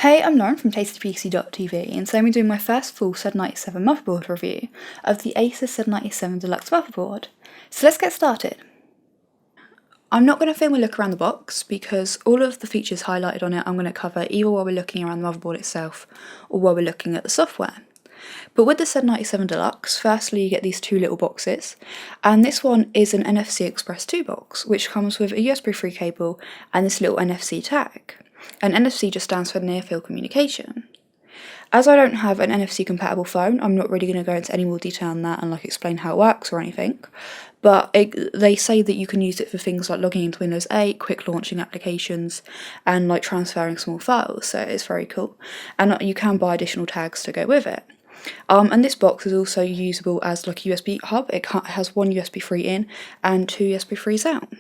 Hey, I'm Lauren from TastyPC.tv, and today I'm doing my first full Z97 motherboard review of the Asus Z97 Deluxe motherboard. So let's get started. I'm not going to film a look around the box because all of the features highlighted on it I'm going to cover either while we're looking around the motherboard itself or while we're looking at the software. But with the Z97 Deluxe, firstly you get these two little boxes, and this one is an NFC Express 2 box, which comes with a USB 3 cable and this little NFC tag. And NFC just stands for Near Field Communication. As I don't have an NFC compatible phone, I'm not really going to go into any more detail on that and explain how it works or anything, but they say that you can use it for things like logging into Windows 8, quick launching applications, and transferring small files, so it's very cool. And you can buy additional tags to go with it. And this box is also usable as a USB hub. It has one USB 3 in and two USB 3s out.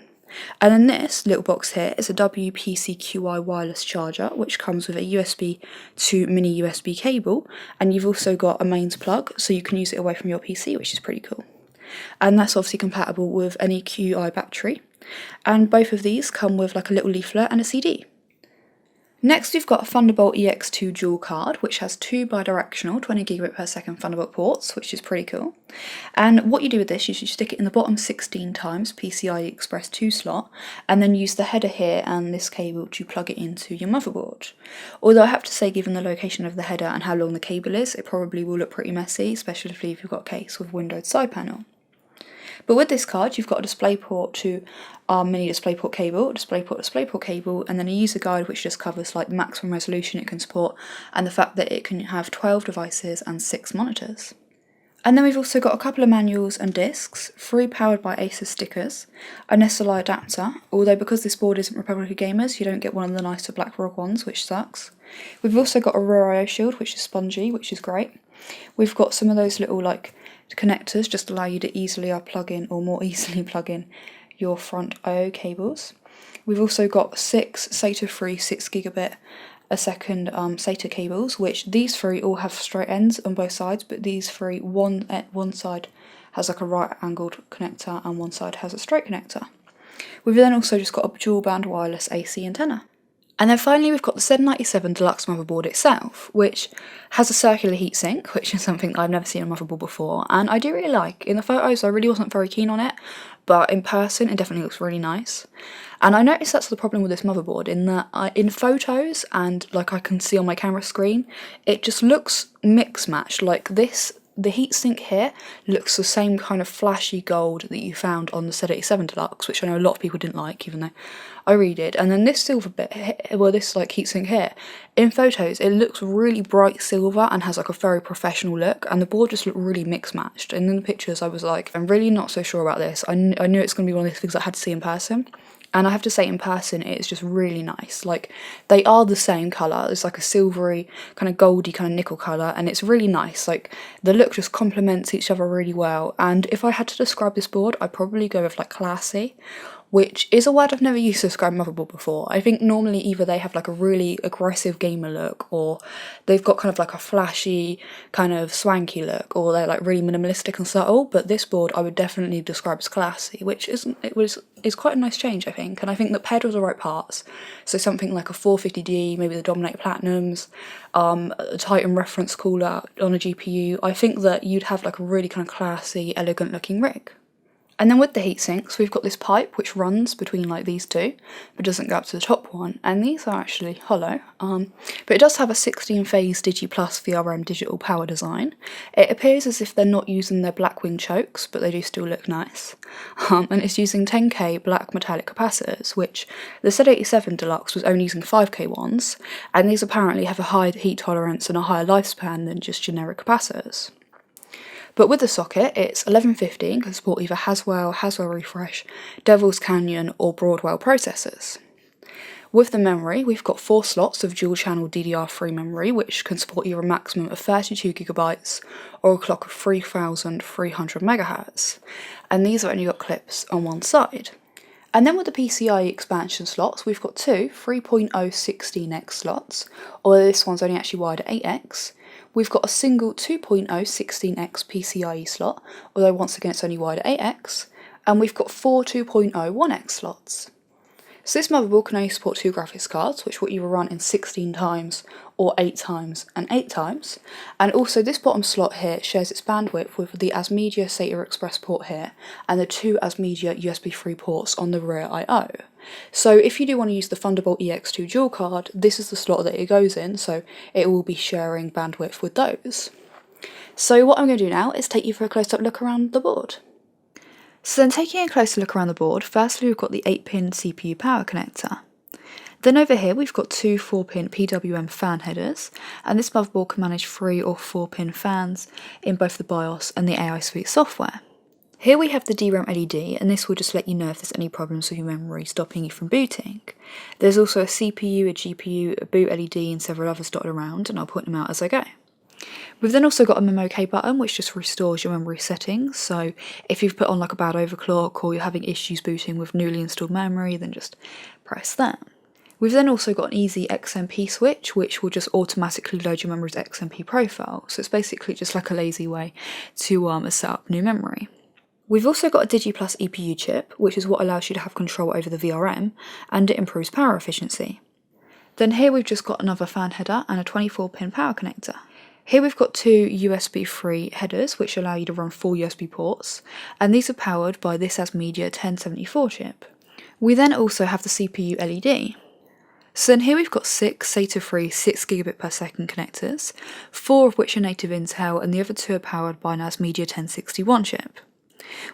And then this little box here is a WPCQI wireless charger, which comes with a USB to mini USB cable, and you've also got a mains plug, so you can use it away from your PC, which is pretty cool. And that's obviously compatible with any QI battery. And both of these come with a little leaflet and a CD. Next we've got a Thunderbolt EX2 dual card, which has two bidirectional 20GB/s Thunderbolt ports, which is pretty cool. And what you do with this is you stick it in the bottom 16 times PCI Express 2 slot, and then use the header here and this cable to plug it into your motherboard. Although I have to say, given the location of the header and how long the cable is, it probably will look pretty messy, especially if you've got a case with windowed side panel. But with this card, you've got a DisplayPort to mini DisplayPort cable, DisplayPort cable, and then a user guide which just covers the maximum resolution it can support and the fact that it can have 12 devices and 6 monitors. And then we've also got a couple of manuals and discs, 3 powered by Asus stickers, an SLI adapter, although because this board isn't Republic of Gamers, you don't get one of the nicer black ROG ones, which sucks. We've also got a rear IO shield, which is spongy, which is great. We've got some of those little connectors just allow you to easily plug in or more easily plug in your front I/O cables. We've also got 6 SATA-free 6GB a second SATA cables, which these 3 all have straight ends on both sides, but these 3, one side has a right angled connector and one side has a straight connector. We've then also just got a dual band wireless AC antenna. And then finally we've got the Z97 Deluxe motherboard itself, which has a circular heatsink, which is something that I've never seen on a motherboard before, and I do really like. In the photos I really wasn't very keen on it, but in person it definitely looks really nice. And I noticed that's the problem with this motherboard, in that in photos and I can see on my camera screen, it just looks mix-matched. The heatsink here looks the same kind of flashy gold that you found on the Z87 Deluxe, which I know a lot of people didn't like, even though I really did. And then this silver bit, this heatsink here, in photos it looks really bright silver and has a very professional look, and the board just looked really mix-matched. And in the pictures I was I'm really not so sure about this. I knew it's going to be one of these things I had to see in person. And I have to say, in person, it's just really nice. They are the same colour. It's a silvery, kind of goldy, kind of nickel colour, and it's really nice. The look just complements each other really well. And if I had to describe this board, I'd probably go with classy, which is a word I've never used to describe a motherboard before. I think normally either they have a really aggressive gamer look, or they've got kind of a flashy, kind of swanky look, or they're really minimalistic and subtle. But this board I would definitely describe as classy, which is quite a nice change, I think. And I think that paired with the right parts, so something like a 450D, maybe the Dominator Platinums, a Titan reference cooler on a GPU, I think that you'd have a really kind of classy, elegant looking rig. And then with the heatsinks, we've got this pipe which runs between these two, but doesn't go up to the top one, and these are actually hollow, but it does have a 16-phase Digi Plus VRM digital power design. It appears as if they're not using their Blackwing chokes, but they do still look nice, and it's using 10K black metallic capacitors, which the Z87 Deluxe was only using 5K ones, and these apparently have a high heat tolerance and a higher lifespan than just generic capacitors. But with the socket, it's 1150 and can support either Haswell Refresh, Devil's Canyon or Broadwell processors. With the memory, we've got 4 slots of dual-channel DDR3 memory, which can support either a maximum of 32GB or a clock of 3300 MHz, and these have only got clips on one side. And then with the PCIe expansion slots, we've got 2 3.0 16x slots, although this one's only actually wired at 8x. We've got a single 2.0 16x PCIe slot, although once again it's only wired at 8x, and we've got 4 2.0 1x slots. So this motherboard can only support 2 graphics cards, which will either run in 16 times or 8 times and 8 times. And also this bottom slot here shares its bandwidth with the ASMedia SATA Express port here and the 2 ASMedia USB 3 ports on the rear I/O. So if you do want to use the Thunderbolt EX2 dual card, this is the slot that it goes in, so it will be sharing bandwidth with those. So what I'm going to do now is take you for a close-up look around the board. So then taking a closer look around the board, firstly we've got the 8-pin CPU power connector. Then over here we've got 2 4-pin PWM fan headers, and this motherboard can manage 3 or 4-pin fans in both the BIOS and the AI Suite software. Here we have the DRAM LED, and this will just let you know if there's any problems with your memory stopping you from booting. There's also a CPU, a GPU, a boot LED and several others dotted around, and I'll point them out as I go. We've then also got a MemOK button which just restores your memory settings, so if you've put on like a bad overclock or you're having issues booting with newly installed memory, then just press that. We've then also got an easy XMP switch which will just automatically load your memory's XMP profile, so it's basically just like a lazy way to set up new memory. We've also got a DigiPlus EPU chip, which is what allows you to have control over the VRM, and it improves power efficiency. Then here we've just got another fan header and a 24-pin power connector. Here we've got 2 USB 3 headers which allow you to run 4 USB ports, and these are powered by this ASMedia 1074 chip. We then also have the CPU LED. So then here we've got 6 SATA-free 6GB per second connectors, 4 of which are native Intel and the other 2 are powered by an ASMedia 1061 chip.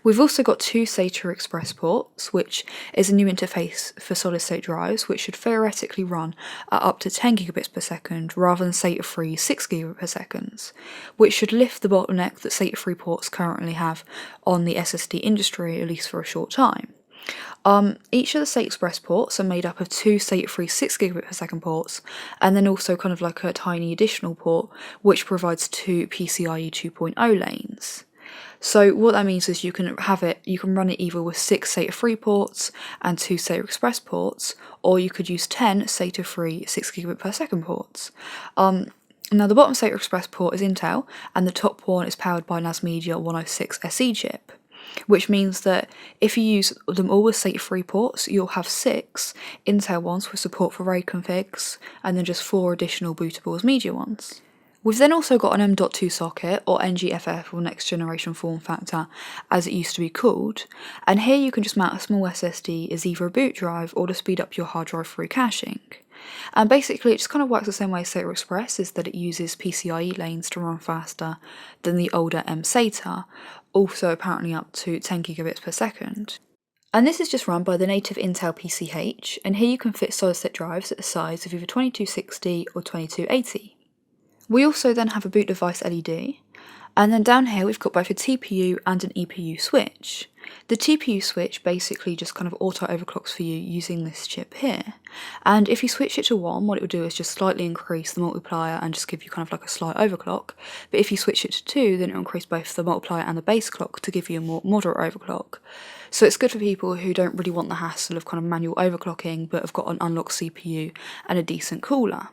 We've also got 2 SATA Express ports, which is a new interface for solid-state drives, which should theoretically run at up to 10 gigabits per second rather than SATA-free 6 gigabits per second, which should lift the bottleneck that SATA-free ports currently have on the SSD industry, at least for a short time. Each of the SATA Express ports are made up of 2 SATA-free 6 gigabit per second ports, and then also kind of like a tiny additional port, which provides 2 PCIe 2.0 lanes. So what that means is you can run it either with 6 SATA-free ports and 2 SATA Express ports, or you could use 10 SATA-free 6 gigabit per second ports. Now the bottom SATA Express port is Intel, and the top one is powered by an ASMedia 106 SE chip, which means that if you use them all with SATA-free ports, you'll have 6 Intel ones with support for RAID configs, and then just 4 additional bootable ASMedia ones. We've then also got an M.2 socket, or NGFF, or Next Generation Form Factor, as it used to be called, and here you can just mount a small SSD as either a boot drive or to speed up your hard drive through caching. And basically it just kind of works the same way as SATA Express, is that it uses PCIe lanes to run faster than the older M-SATA, also apparently up to 10 gigabits per second. And this is just run by the native Intel PCH, and here you can fit solid-state drives at the size of either 2260 or 2280. We also then have a boot device LED, and then down here we've got both a TPU and an EPU switch. The TPU switch basically just kind of auto overclocks for you using this chip here, and if you switch it to 1, what it will do is just slightly increase the multiplier and just give you kind of like a slight overclock, but if you switch it to 2, then it will increase both the multiplier and the base clock to give you a more moderate overclock. So it's good for people who don't really want the hassle of kind of manual overclocking but have got an unlocked CPU and a decent cooler.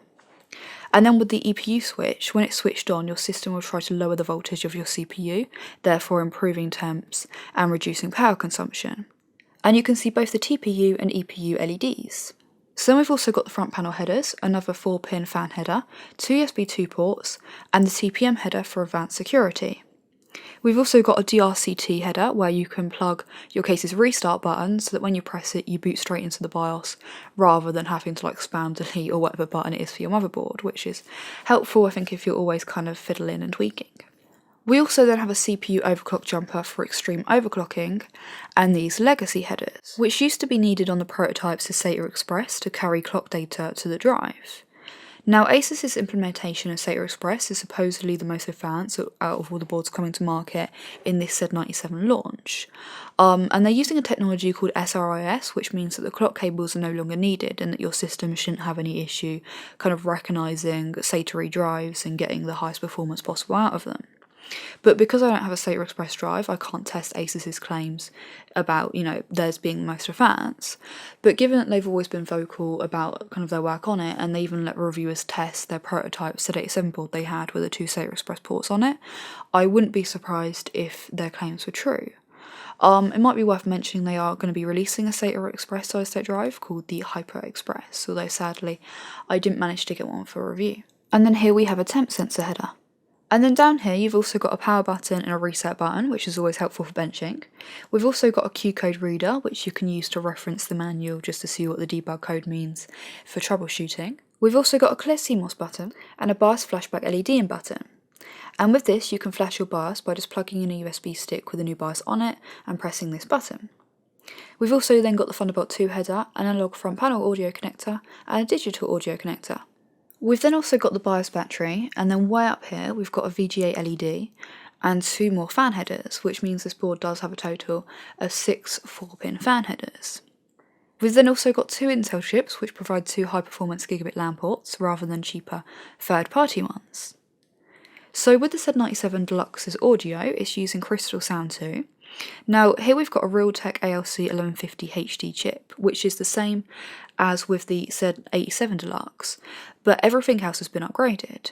And then with the EPU switch, when it's switched on, your system will try to lower the voltage of your CPU, therefore improving temps and reducing power consumption. And you can see both the TPU and EPU LEDs. So then we've also got the front panel headers, another 4-pin fan header, 2 USB 2 ports, and the TPM header for advanced security. We've also got a DRCT header where you can plug your case's restart button so that when you press it you boot straight into the BIOS rather than having to like spam delete or whatever button it is for your motherboard, which is helpful I think if you're always kind of fiddling and tweaking. We also then have a CPU overclock jumper for extreme overclocking, and these legacy headers, which used to be needed on the prototypes of SATA Express to carry clock data to the drive. Now Asus's implementation of SATA Express is supposedly the most advanced out of all the boards coming to market in this Z97 launch, and they're using a technology called SRIS, which means that the clock cables are no longer needed and that your system shouldn't have any issue kind of recognising SATA drives and getting the highest performance possible out of them. But because I don't have a SATA Express drive, I can't test Asus's claims about, theirs being the most advanced. But given that they've always been vocal about kind of their work on it, and they even let reviewers test their prototype Z87 board they had with the 2 SATA Express ports on it, I wouldn't be surprised if their claims were true. It might be worth mentioning they are going to be releasing a SATA Express solid state drive called the Hyper Express, although sadly I didn't manage to get one for review. And then here we have a temp sensor header. And then down here you've also got a power button and a reset button, which is always helpful for benching. We've also got a Q code reader, which you can use to reference the manual just to see what the debug code means for troubleshooting. We've also got a clear CMOS button and a BIOS flashback LED in button. And with this you can flash your BIOS by just plugging in a USB stick with a new BIOS on it and pressing this button. We've also then got the Thunderbolt 2 header, an analog front panel audio connector and a digital audio connector. We've then also got the BIOS battery, and then way up here we've got a VGA LED and 2 more fan headers, which means this board does have a total of 6 4-pin fan headers. We've then also got 2 Intel chips which provide 2 high-performance gigabit LAN ports rather than cheaper third-party ones. So with the Z97 Deluxe's audio, it's using Crystal Sound 2. Now here we've got a Realtek ALC1150 HD chip, which is the same as with the Z87 Deluxe, but everything else has been upgraded.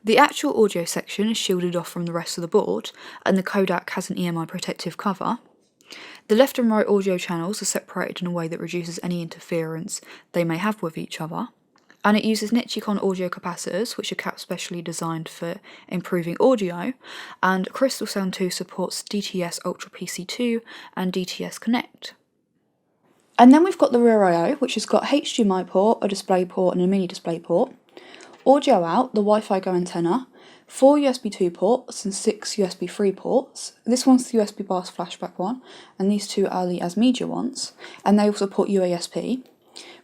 The actual audio section is shielded off from the rest of the board, and the codec has an EMI protective cover. The left and right audio channels are separated in a way that reduces any interference they may have with each other. And it uses Nichicon audio capacitors, which are kept specially designed for improving audio, and Crystal Sound 2 supports DTS Ultra PC2 and DTS Connect. And then we've got the rear I/O, which has got HDMI port, a display port and a mini display port, audio out, the Wi-Fi Go antenna, 4 USB 2 ports and 6 USB 3 ports. This one's the USB BIOS flashback one, and these 2 are the as media ones, and they all support UASP.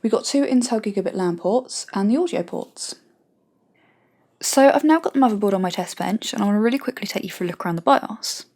We've got 2 Intel Gigabit LAN ports and the audio ports. So I've now got the motherboard on my test bench, and I want to really quickly take you for a look around the BIOS.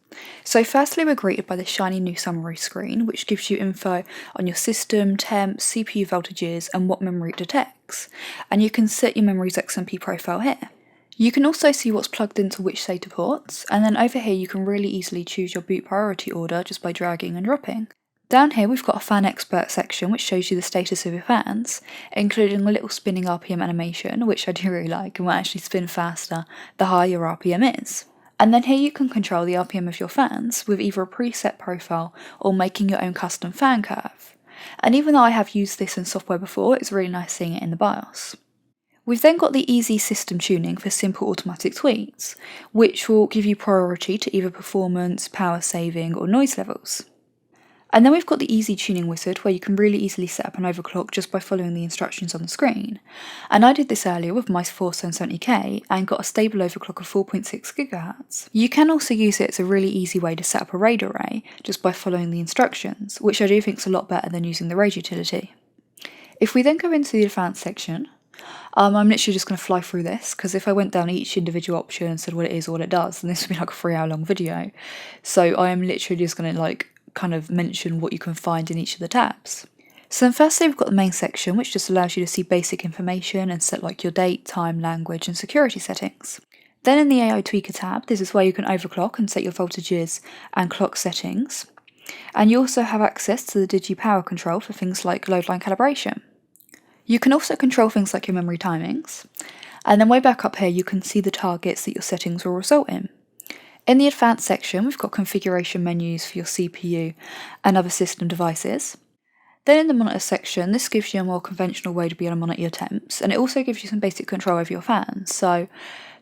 So firstly we're greeted by this shiny new summary screen, which gives you info on your system, temp, CPU voltages and what memory it detects, and you can set your memory's XMP profile here. You can also see what's plugged into which SATA ports, and then over here you can really easily choose your boot priority order just by dragging and dropping. Down here we've got a fan expert section which shows you the status of your fans, including a little spinning RPM animation, which I do really like and will actually spin faster the higher your RPM is. And then here you can control the RPM of your fans with either a preset profile or making your own custom fan curve. And even though I have used this in software before, it's really nice seeing it in the BIOS. We've then got the easy system tuning for simple automatic tweaks, which will give you priority to either performance, power saving or noise levels. And then we've got the easy tuning wizard where you can really easily set up an overclock just by following the instructions on the screen. And I did this earlier with my 4770K and got a stable overclock of 4.6 GHz. You can also use it as a really easy way to set up a RAID array just by following the instructions, which I do think is a lot better than using the RAID utility. If we then go into the advanced section, I'm literally just going to fly through this, because if I went down each individual option and said what it is or what it does, then this would be like a 3-hour long video. So I am literally just going to kind of mention what you can find in each of the tabs. So then firstly we've got the main section, which just allows you to see basic information and set like your date, time, language and security settings. Then in the AI Tweaker tab, this is where you can overclock and set your voltages and clock settings. And you also have access to the Digi Power control for things like load line calibration. You can also control things like your memory timings. And then way back up here you can see the targets that your settings will result in. In the advanced section, we've got configuration menus for your CPU and other system devices. Then in the monitor section, this gives you a more conventional way to be able to monitor your temps, and it also gives you some basic control over your fans. So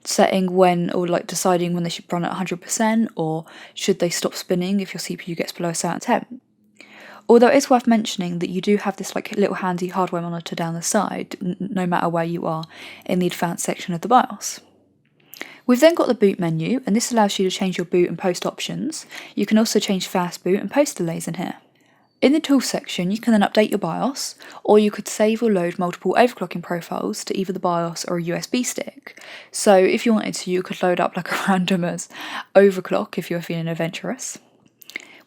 setting when, or deciding when they should run at 100%, or should they stop spinning if your CPU gets below a certain temp. Although it's worth mentioning that you do have this little handy hardware monitor down the side, no matter where you are in the advanced section of the BIOS. We've then got the boot menu, and this allows you to change your boot and post options. You can also change fast boot and post delays in here. In the tools section, you can then update your BIOS, or you could save or load multiple overclocking profiles to either the BIOS or a USB stick. So if you wanted to, you could load up like a randomers overclock if you're feeling adventurous.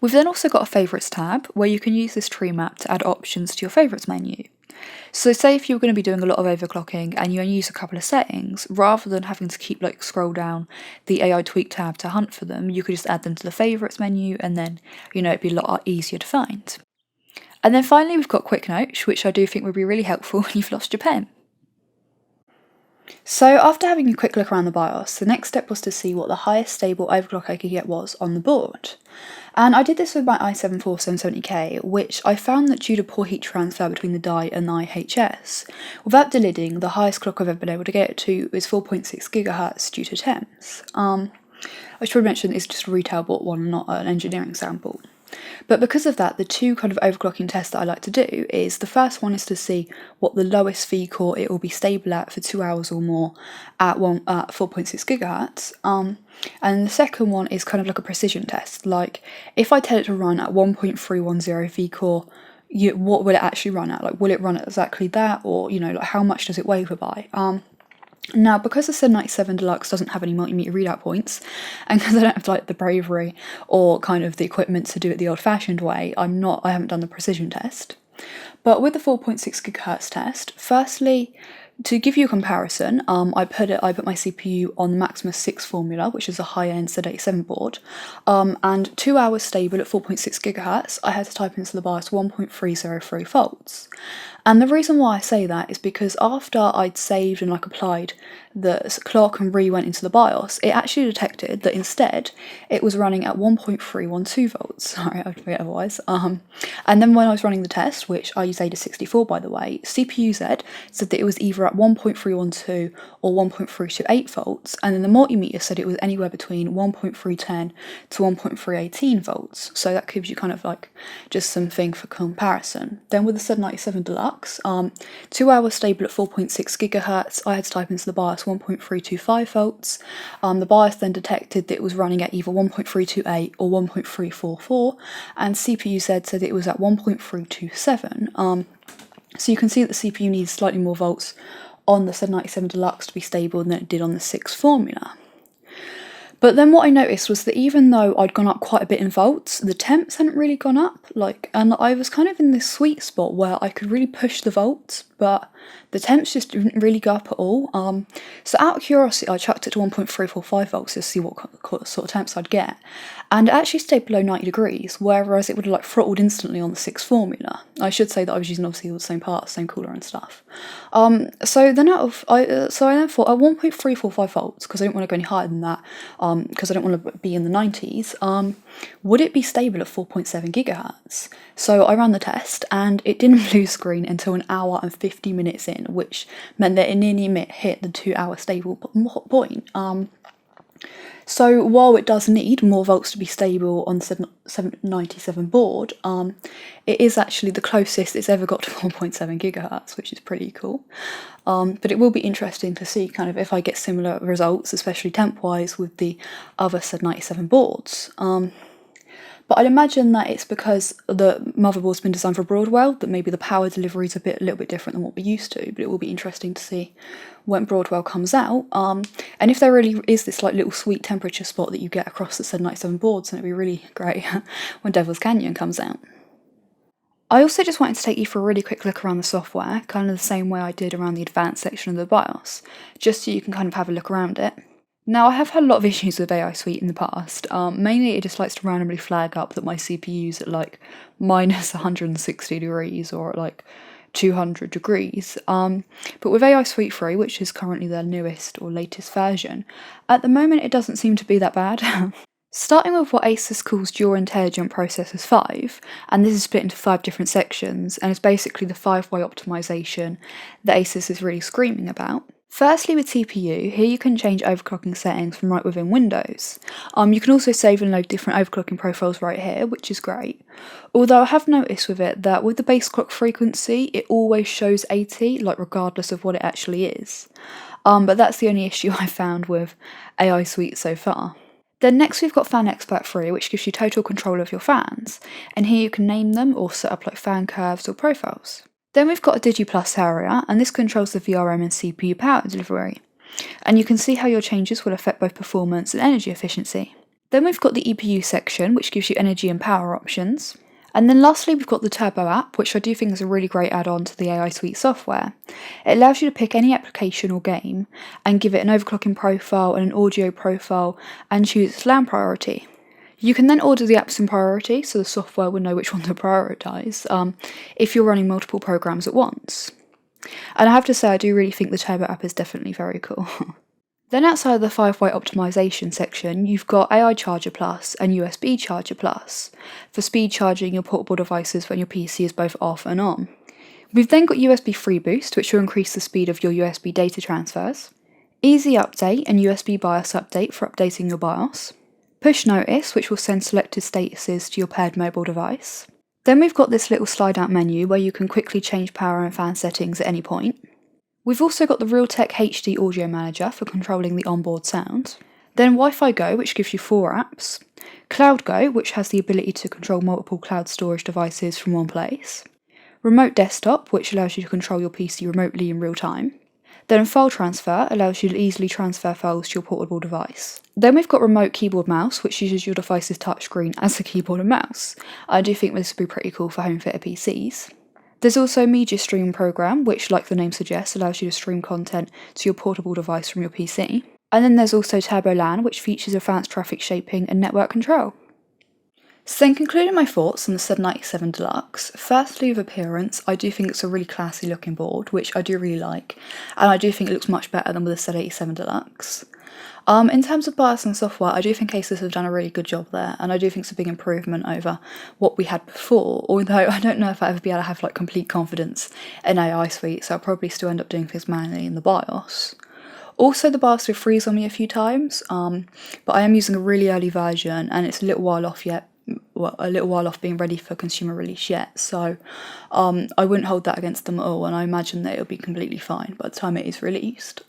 We've then also got a favourites tab, where you can use this tree map to add options to your favourites menu. So say if you're going to be doing a lot of overclocking and you only use a couple of settings, rather than having to keep scroll down the AI tweak tab to hunt for them, you could just add them to the favourites menu, and then it'd be a lot easier to find. And then finally we've got quick notes, which I do think would be really helpful when you've lost your pen. So after having a quick look around the BIOS, the next step was to see what the highest stable overclock I could get was on the board. And I did this with my i7 4770K, which I found that due to poor heat transfer between the die and the IHS, without delidding, the highest clock I've ever been able to get it to is 4.6 GHz due to temps. I should mention it's just a retail bought one, not an engineering sample. But because of that, the two kind of overclocking tests that I like to do is the first one is to see what the lowest V core it will be stable at for 2 hours or more at 4.6 GHz. And the second one is kind of like a precision test. Like if I tell it to run at 1.310 V core, what will it actually run at? Like will it run at exactly that, or like how much does it waver by? Now, because the Z97 Deluxe doesn't have any multimeter readout points, and because I don't have like the bravery or kind of the equipment to do it the old-fashioned way, I haven't done the precision test. But with the 4.6 GHz test, firstly, to give you a comparison, I put my CPU on the Maximus 6 formula, which is a high-end Z87 board, and 2 hours stable at 4.6 GHz, I had to type into the BIOS 1.303 volts. And the reason why I say that is because after I'd saved and applied the clock and went into the BIOS, it actually detected that instead it was running at 1.312 volts. Sorry, I'd forget otherwise. And then when I was running the test, which I use Ada64 by the way, CPU-Z said that it was either at 1.312 or 1.328 volts, and then the multimeter said it was anywhere between 1.310 to 1.318 volts. So that gives you kind of just something for comparison. Then with the Z97 Deluxe, 2 hours stable at 4.6 GHz, I had to type into the BIOS 1.325 volts. The BIOS then detected that it was running at either 1.328 or 1.344, and CPU-Z said it was at 1.327. So you can see that the CPU needs slightly more volts on the Z97 Deluxe to be stable than it did on the 6 formula. But then what I noticed was that even though I'd gone up quite a bit in volts, the temps hadn't really gone up, and I was kind of in this sweet spot where I could really push the volts, but the temps just didn't really go up at all. So out of curiosity, I chucked it to 1.345 volts to see what sort of temps I'd get, and it actually stayed below 90 degrees, whereas it would have throttled instantly on the 6 formula. I should say that I was using obviously all the same parts, same cooler and stuff. So I then thought at 1.345 volts, because I didn't want to go any higher than that, because I don't want to be in the 90s, would it be stable at 4.7 GHz? So I ran the test, and it didn't blue screen until an hour and 50 minutes in, which meant that it nearly hit the 2 hour stable point. So while it does need more volts to be stable on the Z97 board, it is actually the closest it's ever got to 4.7 GHz, which is pretty cool. But it will be interesting to see kind of if I get similar results, especially temp-wise, with the other Z97 boards. But I'd imagine that it's because the motherboard's been designed for Broadwell, that maybe the power delivery is a little bit different than what we're used to, but it will be interesting to see when Broadwell comes out. And if there really is this little sweet temperature spot that you get across the Z97 boards, then it'd be really great when Devil's Canyon comes out. I also just wanted to take you for a really quick look around the software, kind of the same way I did around the advanced section of the BIOS, just so you can kind of have a look around it. Now, I have had a lot of issues with AI Suite in the past. Mainly it just likes to randomly flag up that my CPU's at minus 160 degrees or at 200 degrees. But with AI Suite 3, which is currently their newest or latest version, at the moment it doesn't seem to be that bad. Starting with what Asus calls Dual Intelligent Processors 5, and this is split into 5 different sections, and it's basically the 5-way optimization that Asus is really screaming about. Firstly, with CPU, here you can change overclocking settings from right within Windows. You can also save and load different overclocking profiles right here, which is great. Although I have noticed with it that with the base clock frequency, it always shows 80, regardless of what it actually is. But that's the only issue I found with AI Suite so far. Then next we've got Fan Expert 3, which gives you total control of your fans, and here you can name them or set up fan curves or profiles. Then we've got a DigiPlus area, and this controls the VRM and CPU power delivery. And you can see how your changes will affect both performance and energy efficiency. Then we've got the EPU section, which gives you energy and power options. And then lastly, we've got the Turbo app, which I do think is a really great add-on to the AI Suite software. It allows you to pick any application or game, and give it an overclocking profile and an audio profile, and choose its LAN priority. You can then order the apps in priority, so the software will know which one to prioritise, if you're running multiple programs at once. And I have to say, I do really think the Turbo app is definitely very cool. Then outside of the 5-way optimization section, you've got AI Charger Plus and USB Charger Plus for speed charging your portable devices when your PC is both off and on. We've then got USB Free Boost, which will increase the speed of your USB data transfers, Easy Update and USB BIOS Update for updating your BIOS, Push Notice, which will send selected statuses to your paired mobile device. Then we've got this little slide out menu where you can quickly change power and fan settings at any point. We've also got the Realtek HD Audio Manager for controlling the onboard sound. Then Wi-Fi Go, which gives you 4 apps. Cloud Go, which has the ability to control multiple cloud storage devices from one place. Remote Desktop, which allows you to control your PC remotely in real time. Then File Transfer allows you to easily transfer files to your portable device. Then we've got Remote Keyboard Mouse, which uses your device's touchscreen as a keyboard and mouse. I do think this would be pretty cool for home theatre PCs. There's also a Media Stream program, which, like the name suggests, allows you to stream content to your portable device from your PC. And then there's also Turbo LAN, which features advanced traffic shaping and network control. So then concluding my thoughts on the Z97 Deluxe, firstly with appearance, I do think it's a really classy looking board, which I do really like, and I do think it looks much better than with the Z87 Deluxe. In terms of BIOS and software, I do think Asus have done a really good job there, and I do think it's a big improvement over what we had before, although I don't know if I'll ever be able to have like complete confidence in AI Suite, so I'll probably still end up doing things manually in the BIOS. Also, the BIOS will freeze on me a few times, but I am using a really early version, and it's a little while off being ready for consumer release yet, so I wouldn't hold that against them at all, and I imagine that it'll be completely fine by the time it is released.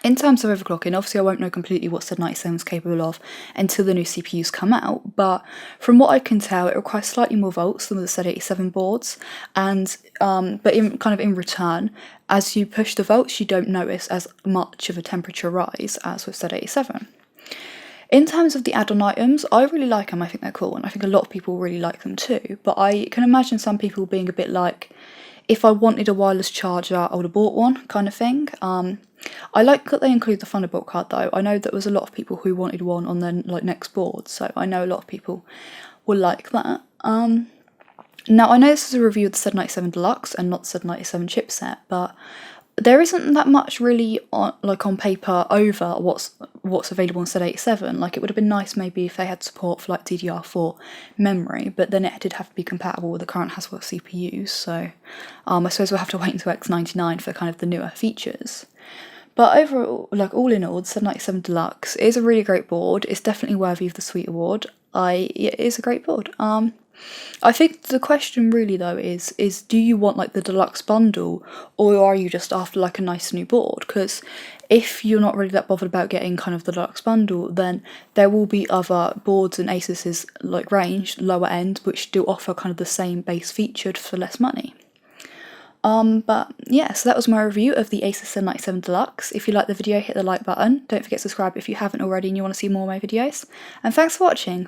In terms of overclocking, obviously I won't know completely what Z97 is capable of until the new CPUs come out, but from what I can tell, it requires slightly more volts than with the Z87 boards, and but in return, as you push the volts, you don't notice as much of a temperature rise as with Z87. In terms of the add-on items, I really like them. I think they're cool, and I think a lot of people really like them too, but I can imagine some people being a bit like, if I wanted a wireless charger, I would have bought one, kind of thing. I like that they include the Thunderbolt card though. I know that there was a lot of people who wanted one on their next board, so I know a lot of people will like that. Now I know this is a review of the Z97 Deluxe and not the Z97 chipset, but there isn't that much really on paper over what's available on Z87. Like, it would have been nice maybe if they had support for like DDR4 memory, but then it did have to be compatible with the current Haswell CPUs, so I suppose we'll have to wait until X99 for kind of the newer features. But overall, all in all, the Z97 Deluxe is a really great board. It's definitely worthy of the Suite Award. It is a great board. I think the question really though is do you want like the deluxe bundle, or are you just after like a nice new board? Because if you're not really that bothered about getting kind of the deluxe bundle, then there will be other boards in Asus's range, lower end, which do offer kind of the same base featured for less money. But yeah, so that was my review of the Asus Z97 Deluxe. If you liked the video, hit the like button. Don't forget to subscribe if you haven't already and you want to see more of my videos. And thanks for watching.